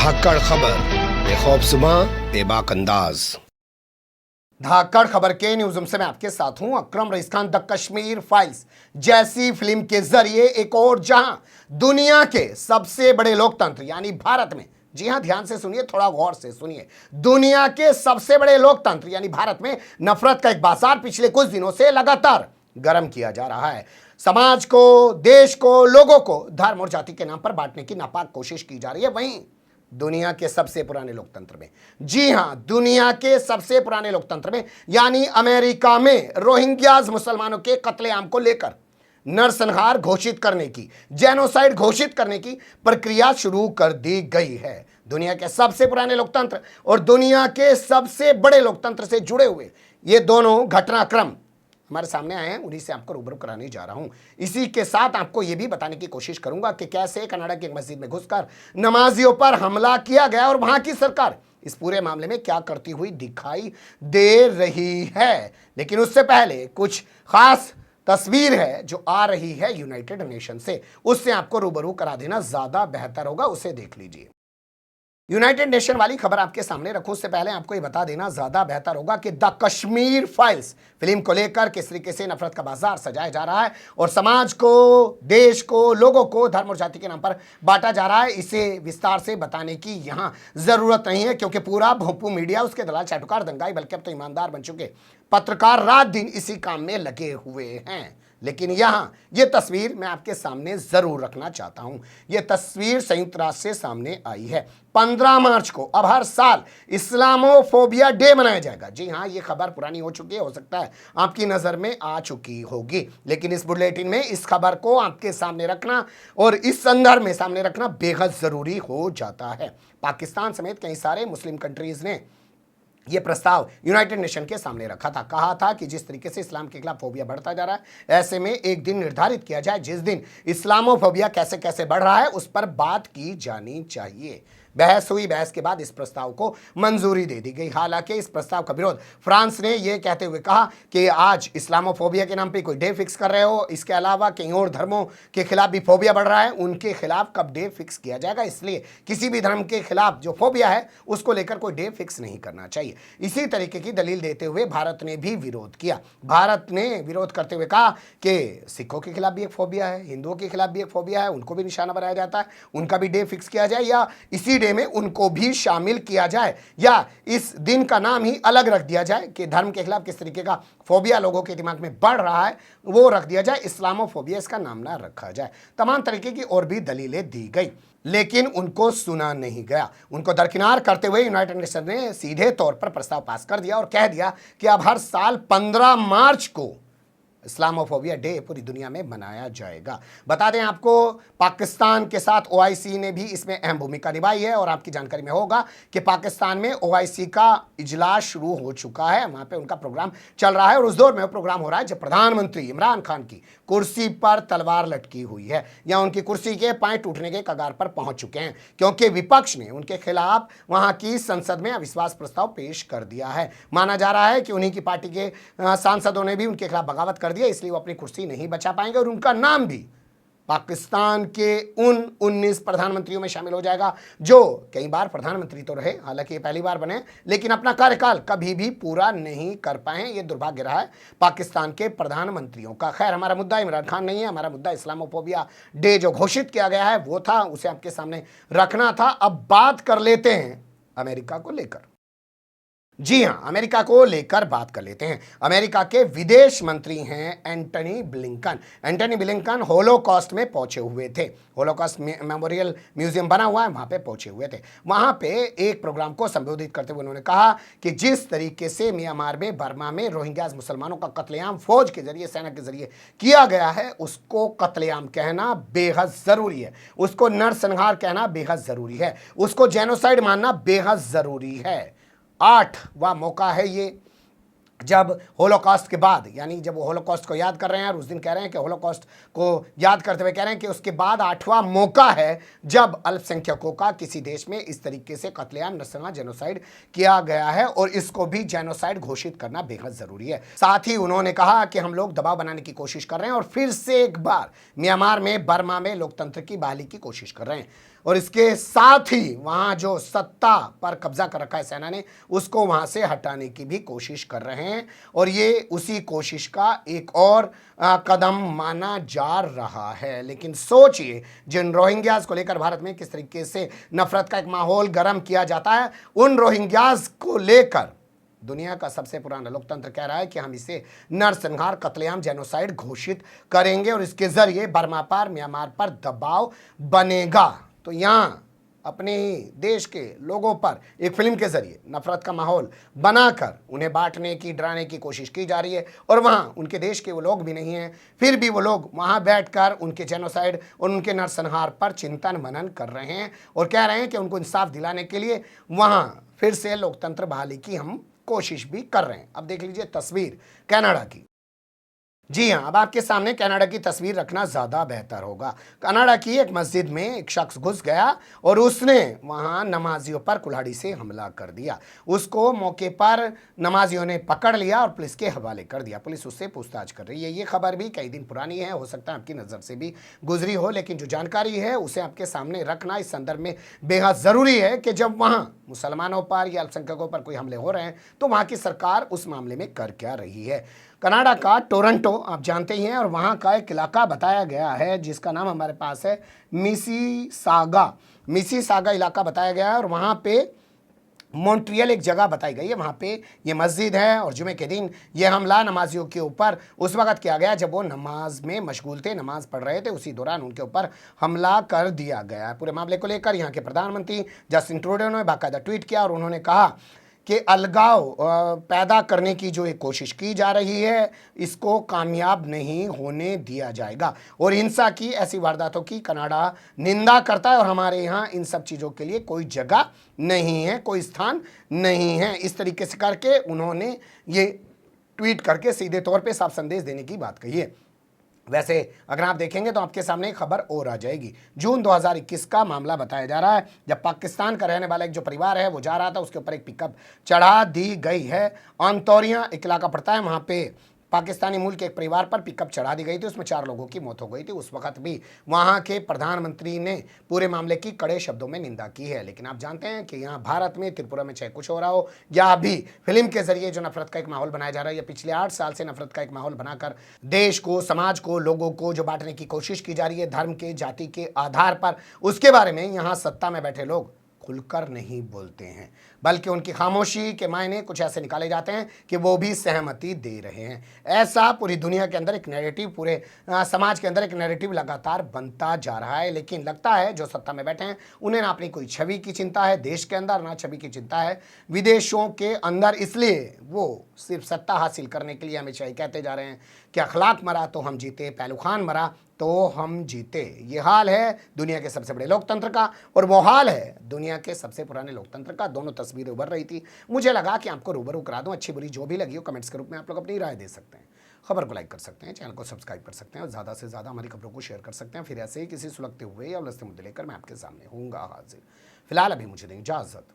धाकड़ खबर बेखौफसुमा बेबाक अंदाज। धाकड़ खबर के न्यूज़ रूम से मैं आपके साथ हूं अकरम rice Khan. The Kashmir files जैसी फिल्म के जरिए एक और जहां दुनिया के सबसे बड़े लोकतंत्र यानी भारत में, जी हां ध्यान से सुनिए, थोड़ा गौर से सुनिए, दुनिया के सबसे बड़े लोकतंत्र यानी भारत में नफरत का एक बाजार पिछले कुछ दिनों से लगातार गर्म किया जा रहा है। समाज को, देश को, लोगों को धर्म और जाति के नाम पर बांटने की नापाक कोशिश की जा रही है। वहीं दुनिया के सबसे पुराने लोकतंत्र में, जी हां दुनिया के सबसे पुराने लोकतंत्र में यानी अमेरिका में रोहिंग्याज मुसलमानों के कत्लेआम को लेकर नरसंहार घोषित करने की, जेनोसाइड घोषित करने की प्रक्रिया शुरू कर दी गई है। दुनिया के सबसे पुराने लोकतंत्र और दुनिया के सबसे बड़े लोकतंत्र से जुड़े हुए ये दोनों घटनाक्रम हमारे सामने आए हैं, उन्हीं से आपको रूबरू कराने जा रहा हूं। इसी के साथ आपको यह भी बताने की कोशिश करूंगा कि कैसे कनाडा की एक मस्जिद में घुसकर नमाजियों पर हमला किया गया और वहां की सरकार इस पूरे मामले में क्या करती हुई दिखाई दे रही है। लेकिन उससे पहले कुछ खास तस्वीर है जो आ रही है यूनाइटेड नेशन से, उससे आपको रूबरू करा देना ज्यादा बेहतर होगा, उसे देख लीजिए। यूनाइटेड नेशन वाली खबर आपके सामने रखूं उससे पहले आपको यह बता देना ज्यादा बेहतर होगा कि द कश्मीर फाइल्स फिल्म को लेकर किस तरीके से नफरत का बाजार सजाया जा रहा है और समाज को, देश को, लोगों को धर्म और जाति के नाम पर बांटा जा रहा है। इसे विस्तार से बताने की यहां जरूरत नहीं है क्योंकि पूरा भोंपू मीडिया, उसके दलाल, चाटुकार, दंगाई, बल्कि अब तो ईमानदार बन चुके पत्रकार रात दिन इसी काम में लगे हुए हैं। लेकिन यहां यह तस्वीर मैं आपके सामने जरूर रखना चाहता हूं। यह तस्वीर संयुक्त राष्ट्र से सामने आई है। 15 मार्च को अब हर साल इस्लामोफोबिया डे मनाया जाएगा। जी हां, यह खबर पुरानी हो चुकी है, हो सकता है आपकी नजर में आ चुकी होगी, लेकिन इस बुलेटिन में इस खबर को आपके सामने रखना और इस संदर्भ में सामने रखना बेहद जरूरी हो जाता है। पाकिस्तान समेत कई सारे मुस्लिम कंट्रीज ने यह प्रस्ताव यूनाइटेड नेशन के सामने रखा था। कहा था कि जिस तरीके से इस्लाम के खिलाफ फोबिया बढ़ता जा रहा है, ऐसे में एक दिन निर्धारित किया जाए जिस दिन इस्लामोफोबिया कैसे कैसे बढ़ रहा है उस पर बात की जानी चाहिए। बहस हुई, बहस के बाद इस प्रस्ताव को मंजूरी दे दी गई। हालांकि इस प्रस्ताव का विरोध फ्रांस ने यह कहते हुए कहा कि आज इस्लामोफोबिया के नाम पे कोई डे फिक्स कर रहे हो, इसके अलावा कई और धर्मों के खिलाफ भी फोबिया बढ़ रहा है, उनके खिलाफ कब डे फिक्स किया जाएगा, इसलिए किसी भी धर्म के खिलाफ जो फोबिया है उसको लेकर कोई डे फिक्स नहीं करना चाहिए। इसी तरीके की दलील देते हुए भारत ने भी विरोध किया। भारत ने विरोध करते हुए कहा कि सिखों के खिलाफ भी एक फोबिया है, हिंदुओं के खिलाफ भी एक फोबिया है, उनको भी निशाना बनाया जाता है, उनका भी डे फिक्स किया जाए या इसी में उनको भी शामिल किया जाए या इस दिन का नाम ही अलग रख दिया जाए कि धर्म के खिलाफ किस तरीके का फोबिया लोगों के दिमाग में बढ़ रहा है वो रख दिया जाए, इस्लामोफोबिया इसका नाम ना रखा जाए। तमाम तरीके की और भी दलीलें दी गई लेकिन उनको सुना नहीं गया। उनको दरकिनार करते हुए यूनाइटेड नेशन ने सीधे तौर पर प्रस्ताव पास कर दिया और कह दिया कि अब हर साल 15 मार्च को इस्लामोफोबिया डे पूरी दुनिया में मनाया जाएगा। बता दें आपको, पाकिस्तान के साथ ओआईसी ने भी इसमें अहम भूमिका निभाई है और आपकी जानकारी में होगा कि पाकिस्तान में ओआईसी का इजलास शुरू हो चुका है, वहां पे उनका प्रोग्राम चल रहा है और उस दौर में वो प्रोग्राम हो रहा है जब प्रधानमंत्री इमरान खान की कुर्सी पर तलवार लटकी हुई है या उनकी कुर्सी के पांव टूटने के कगार पर पहुंच चुके हैं क्योंकि विपक्ष ने उनके खिलाफ वहां की संसद में अविश्वास प्रस्ताव पेश कर दिया है। माना जा रहा है कि उन्हीं की पार्टी के सांसदों ने भी उनके खिलाफ बगावत कर दिया, इसलिए वो अपनी कुर्सी नहीं बचा पाएंगे और उनका नाम भी पाकिस्तान के उन 19 प्रधानमंत्रियों में शामिल हो जाएगा जो कई बार प्रधानमंत्री तो रहे, हालांकि ये पहली बार बने, लेकिन अपना कार्यकाल कभी भी पूरा नहीं कर पाए। ये दुर्भाग्य रहा है पाकिस्तान के प्रधानमंत्रियों का। खैर, हमारा मुद्दा इमरान खान नहीं है, हमारा मुद्दा इस्लामोफोबिया डे जो घोषित किया गया है वो था, उसे आपके सामने रखना था। अब बात कर लेते हैं अमेरिका को लेकर। जी हां, अमेरिका को लेकर बात कर लेते हैं। अमेरिका के विदेश मंत्री हैं Antony Blinken. Antony Blinken Holocaust में पहुंचे हुए थे। होलोकॉस्ट मेमोरियल म्यूजियम बना हुआ है, वहां पे पहुंचे हुए थे। वहां पे एक प्रोग्राम को संबोधित करते हुए उन्होंने कहा कि जिस तरीके से म्यांमार में, बर्मा में रोहिंग्याज मुसलमानों का कत्लेआम फौज के जरिए, सेना के जरिए किया गया है, उसको कत्लेआम कहना बेहद जरूरी है, उसको नरसंहार कहना बेहद जरूरी है, उसको जेनोसाइड मानना बेहद जरूरी है। 8वां मौका है ये जब होलोकॉस्ट के बाद, यानी जब वो होलोकॉस्ट को याद कर रहे हैं और उस दिन कह रहे हैं कि होलोकॉस्ट को याद करते हुए कह रहे हैं कि उसके बाद 8वां मौका है जब अल्पसंख्यकों का किसी देश में इस तरीके से कत्लेआम, नस्लना, जेनोसाइड किया गया है और इसको भी जेनोसाइड घोषित करना बेहद जरूरी है। साथ ही उन्होंने कहा कि हम लोग दबाव बनाने की कोशिश कर रहे हैं और फिर से एक बार म्यांमार में, बर्मा में लोकतंत्र की बहाली की कोशिश कर रहे हैं। और इसके साथ ही वहां जो सत्ता पर कब्जा कर रखा है सेना ने, उसको वहां से हटाने की भी कोशिश कर रहे हैं। और ये उसी कोशिश का एक और कदम माना जा रहा है। लेकिन सोचिए, जिन रोहिंग्याज को लेकर भारत में किस तरीके से नफरत का एक माहौल गर्म किया जाता है, उन रोहिंग्याज को लेकर दुनिया का सबसे पुराना लोकतंत्र कह रहा है कि हम इसे नरसंहार, कत्लेआम, जेनोसाइड घोषित करेंगे और इसके जरिए बर्मा पर, म्यांमार पर दबाव बनेगा। तो यहां अपने ही देश के लोगों पर एक फिल्म के जरिए नफरत का माहौल बनाकर उन्हें बांटने की, डराने की कोशिश की जा रही है। और वहां उनके देश के वो लोग भी नहीं हैं, फिर भी वो लोग वहां बैठकर उनके जेनोसाइड और उनके नरसंहार पर चिंतन मनन कर रहे हैं और कह रहे हैं कि उनको इंसाफ दिलाने के लिए वहां फिर से लोकतंत्र बहाली की हम कोशिश भी कर रहे हैं। अब देख लीजिए तस्वीर कनाडा की। जी हाँ, अब आपके सामने कनाडा की तस्वीर रखना ज़्यादा बेहतर होगा। कनाडा की एक मस्जिद में एक शख्स घुस गया और उसने वहाँ नमाजियों पर कुल्हाड़ी से हमला कर दिया। उसको मौके पर नमाजियों ने पकड़ लिया और पुलिस के हवाले कर दिया। पुलिस उससे पूछताछ कर रही है। ये खबर भी कई दिन पुरानी है, हो सकता है आपकी नज़र से भी गुजरी हो, लेकिन जो जानकारी है उसे आपके सामने रखना इस संदर्भ में बेहद ज़रूरी है कि जब वहाँ मुसलमानों पर या अल्पसंख्यकों पर कोई हमले हो रहे हैं तो वहाँ की सरकार उस मामले में कर क्या रही है। कनाडा का टोरंटो आप जानते ही हैं और वहाँ का एक इलाका बताया गया है जिसका नाम हमारे पास है मिसीसागा इलाका बताया गया है। और वहाँ पे मॉन्ट्रियल एक जगह बताई गई है, वहाँ पे ये मस्जिद है और जुमे के दिन ये हमला नमाजियों के ऊपर उस वक्त किया गया जब वो नमाज में मशगूल थे, नमाज पढ़ रहे थे, उसी दौरान उनके ऊपर हमला कर दिया गया है। पूरे मामले को लेकर यहाँ के प्रधानमंत्री जस्टिन ट्रूडो ने बाकायदा ट्वीट किया और उन्होंने कहा कि अलगाव पैदा करने की जो एक कोशिश की जा रही है इसको कामयाब नहीं होने दिया जाएगा और हिंसा की ऐसी वारदातों की कनाडा निंदा करता है और हमारे यहाँ इन सब चीज़ों के लिए कोई जगह नहीं है, कोई स्थान नहीं है। इस तरीके से करके उन्होंने ये ट्वीट करके सीधे तौर पे साफ संदेश देने की बात कही है। वैसे अगर आप देखेंगे तो आपके सामने एक खबर और आ जाएगी। जून 2021 का मामला बताया जा रहा है जब पाकिस्तान का रहने वाला एक जो परिवार है वो जा रहा था, उसके ऊपर एक पिकअप चढ़ा दी गई है। अंतौरिया एक इलाका पड़ता है, वहाँ पे पाकिस्तानी मूल के एक परिवार पर पिकअप चढ़ा दी गई थी, उसमें 4 लोगों की मौत हो गई थी। उस वक्त भी वहां के प्रधानमंत्री ने पूरे मामले की कड़े शब्दों में निंदा की है। लेकिन आप जानते हैं कि यहाँ भारत में, त्रिपुरा में चाहे कुछ हो रहा हो या अभी फिल्म के जरिए जो नफरत का एक माहौल बनाया जा रहा है या पिछले 8 साल से नफरत का एक माहौल बनाकर देश को, समाज को, लोगों को जो बांटने की कोशिश की जा रही है धर्म के, जाति के आधार पर, उसके बारे में यहाँ सत्ता में बैठे लोग खुलकर नहीं बोलते हैं, बल्कि उनकी खामोशी के मायने कुछ ऐसे निकाले जाते हैं कि वो भी सहमति दे रहे हैं। ऐसा पूरी दुनिया के अंदर एक नैरेटिव, पूरे समाज के अंदर एक नैरेटिव लगातार बनता जा रहा है। लेकिन लगता है जो सत्ता में बैठे हैं उन्हें ना अपनी कोई छवि की चिंता है देश के अंदर, ना छवि की चिंता है विदेशों के अंदर। इसलिए वो सिर्फ सत्ता हासिल करने के लिए हमेशा ही कहते जा रहे हैं कि अखलाक मरा तो हम जीते, पहलू खान मरा तो हम जीते। ये हाल है दुनिया के सबसे बड़े लोकतंत्र का और वो हाल है दुनिया के सबसे पुराने लोकतंत्र का। दोनों तस्वीरें उभर रही थी, मुझे लगा कि आपको रूबरू करा दूं। अच्छी बुरी जो भी लगी हो कमेंट्स के रूप में आप लोग अपनी राय दे सकते हैं। खबर को लाइक कर सकते हैं, चैनल को सब्सक्राइब कर सकते हैं और ज़्यादा से ज़्यादा हमारी खबरों को शेयर कर सकते हैं। फिर ऐसे ही किसी सुलगते हुए या उलझते मुद्दे लेकर मैं आपके सामने होऊंगा हाजिर। फिलहाल अभी मुझे दें इजाज़त।